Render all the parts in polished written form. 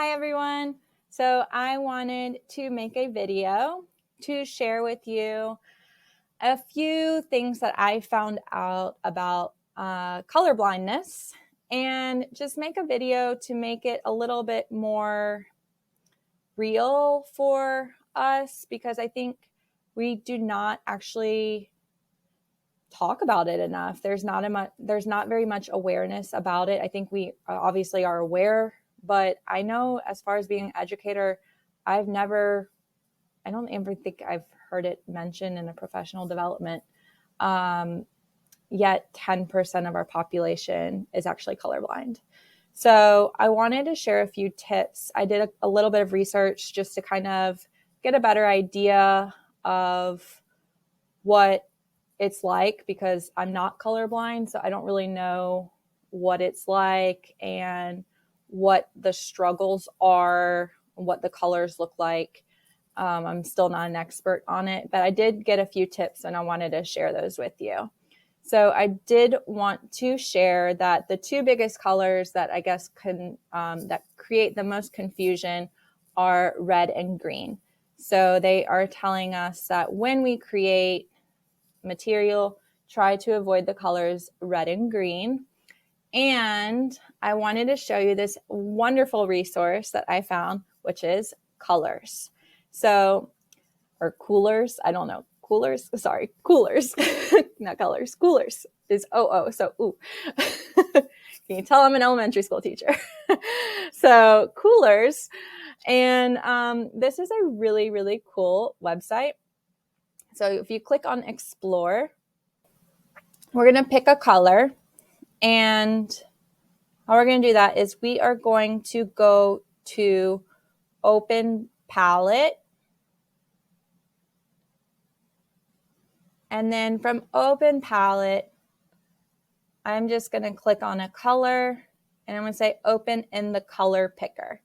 Hi everyone. So I wanted to make a video to share with you a few things that I found out about color blindness and just make a video to make it a little bit more real for us because I think we do not actually talk about it enough. There's not very much awareness about it. I think we obviously are aware, but I know as far as being an educator, I don't even think I've heard it mentioned in a professional development. Yet 10% of our population is actually colorblind. So I wanted to share a few tips. I did a little bit of research just to kind of get a better idea of what it's like because I'm not colorblind, so I don't really know what it's like and what the struggles are, what the colors look like. I'm still not an expert on it, but I did get a few tips and I wanted to share those with you. So I did want to share that the two biggest colors that I guess that create the most confusion are red and green. So they are telling us that when we create material, try to avoid the colors red and green. And I wanted to show you this wonderful resource that I found, which is Colors. So, or Coolers, I don't know. Coolers, not colors. Coolers is OO, so ooh. Can you tell I'm an elementary school teacher? So Coolers, and this is a really, really cool website. So if you click on Explore, we're going to pick a color, and how we're going to do that is we are going to go to Open Palette. And then from Open Palette, I'm just going to click on a color, and I'm going to say Open in the Color Picker.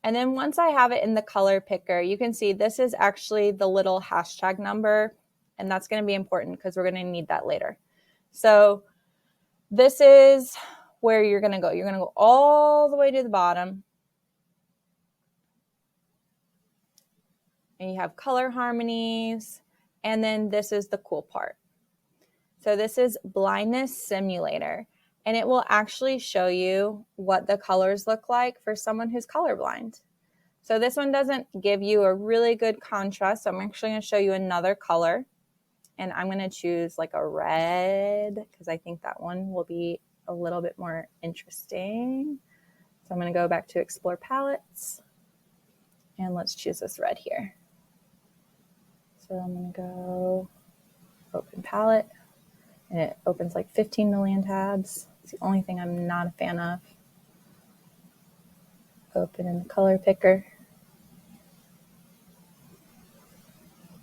And then once I have it in the color picker, you can see this is actually the little hashtag number, and that's going to be important because we're going to need that later. So this is where you're going to go. You're going to go all the way to the bottom. And you have color harmonies, and then this is the cool part. So this is Blindness Simulator, and it will actually show you what the colors look like for someone who's colorblind. So this one doesn't give you a really good contrast. So I'm actually going to show you another color, and I'm going to choose like a red because I think that one will be a little bit more interesting. So I'm going to go back to Explore Palettes, and let's choose this red here. So I'm going to go Open Palette, and it opens like 15 million tabs. It's the only thing I'm not a fan of. Open in the color picker.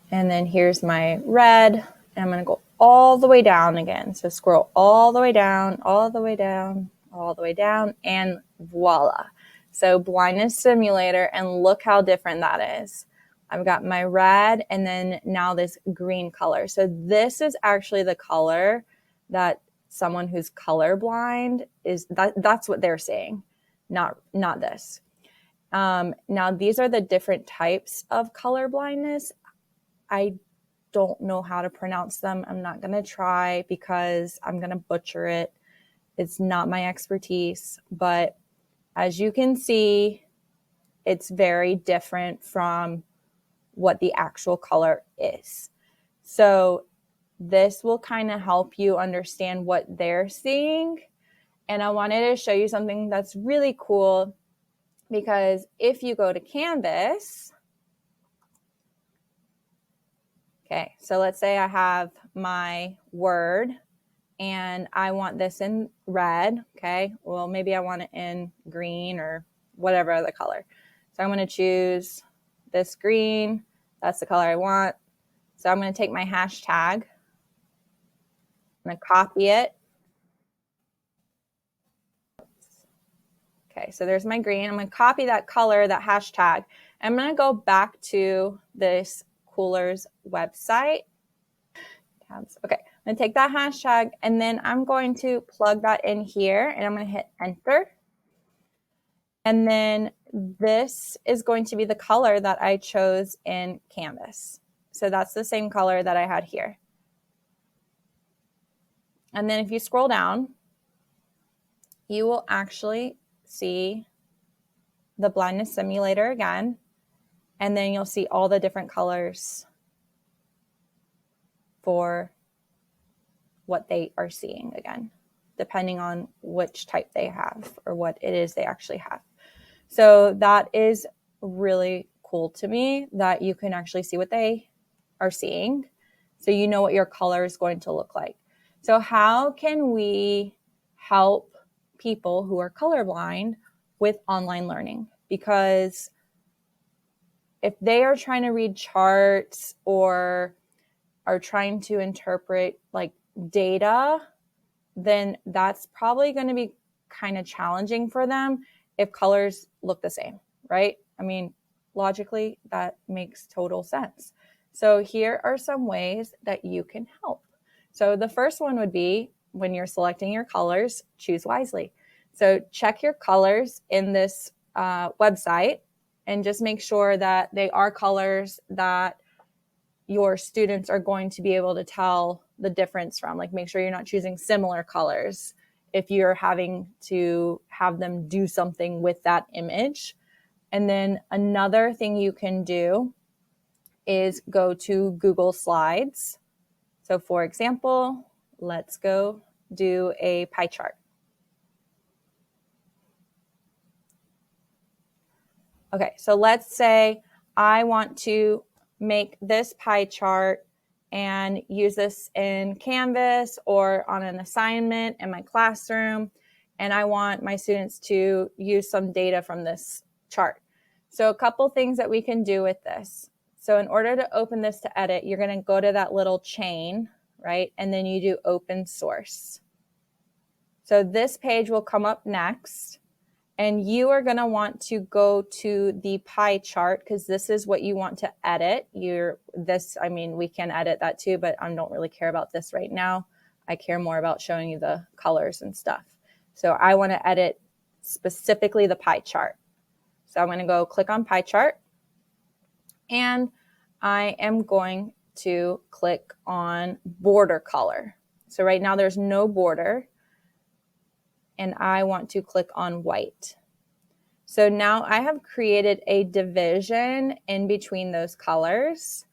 And then here's my red, and I'm going to go all the way down again. So scroll all the way down, all the way down, all the way down, and voila. So Blindness Simulator, and look how different that is. I've got my red and then now this green color. So this is actually the color that someone who's colorblind is, that's what they're saying, not this. Now these are the different types of color blindness. I don't know how to pronounce them. I'm not going to try because I'm going to butcher it. It's not my expertise, but as you can see, it's very different from what the actual color is. So this will kind of help you understand what they're seeing. And I wanted to show you something that's really cool because if you go to Canvas, okay, so let's say I have my word and I want this in red, okay? Well, maybe I want it in green or whatever other color. So I'm going to choose this green. That's the color I want. So I'm going to take my hashtag. I'm going to copy it. Okay, so there's my green. I'm going to copy that color, that hashtag. I'm going to go back to this Coolers website. Tabs. Okay, I'm going to take that hashtag, and then I'm going to plug that in here, and I'm going to hit enter. And then this is going to be the color that I chose in Canvas. So that's the same color that I had here. And then if you scroll down, you will actually see the Blindness Simulator again. And then you'll see all the different colors for what they are seeing again, depending on which type they have or what it is they actually have. So that is really cool to me, that you can actually see what they are seeing. So you know what your color is going to look like. So how can we help people who are colorblind with online learning? Because if they are trying to read charts or are trying to interpret like data, then that's probably going to be kind of challenging for them if colors look the same, right? I mean, logically, that makes total sense. So here are some ways that you can help. So the first one would be, when you're selecting your colors, choose wisely. So check your colors in this website and just make sure that they are colors that your students are going to be able to tell the difference from. Like, make sure you're not choosing similar colors if you're having to have them do something with that image. And then another thing you can do is go to Google Slides. So for example, let's go do a pie chart. Okay, so let's say I want to make this pie chart and use this in Canvas or on an assignment in my classroom, and I want my students to use some data from this chart. So a couple things that we can do with this. So in order to open this to edit, you're going to go to that little chain, right? And then you do open source. So this page will come up next. And you are going to want to go to the pie chart because this is what you want to edit. I mean, we can edit that too, but I don't really care about this right now. I care more about showing you the colors and stuff. So I want to edit specifically the pie chart. So I'm going to go click on pie chart. And I am going to click on border color. So right now there's no border. And I want to click on white. So now I have created a division in between those colors,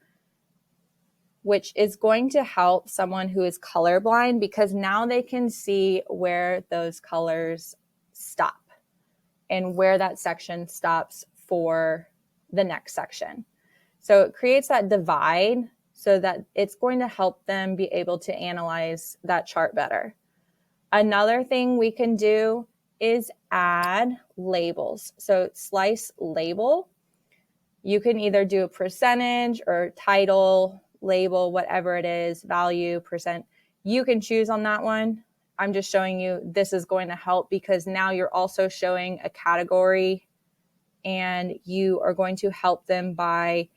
which is going to help someone who is colorblind because now they can see where those colors stop and where that section stops for the next section. So it creates that divide so that it's going to help them be able to analyze that chart better. Another thing we can do is add labels. So slice label, you can either do a percentage or title, label, whatever it is, value, percent. You can choose on that one. I'm just showing you this is going to help because now you're also showing a category and you are going to help them by,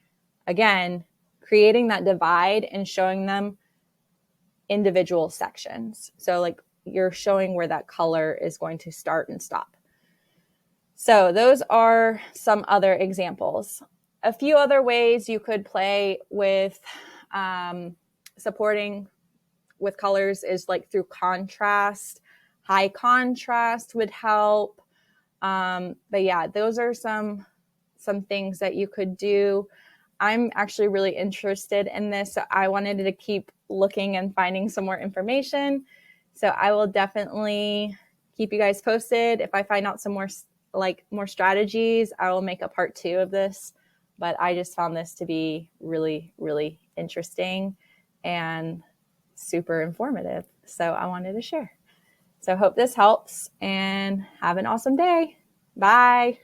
again, creating that divide and showing them individual sections. So like, you're showing where that color is going to start and stop. So those are some other examples. A few other ways you could play with supporting with colors is like through contrast. High contrast would help. But yeah, those are some things that you could do. I'm actually really interested in this, so I wanted to keep looking and finding some more information. So I will definitely keep you guys posted. If I find out some more strategies, I will make a part 2 of this. But I just found this to be really, really interesting and super informative. So I wanted to share. So hope this helps and have an awesome day. Bye.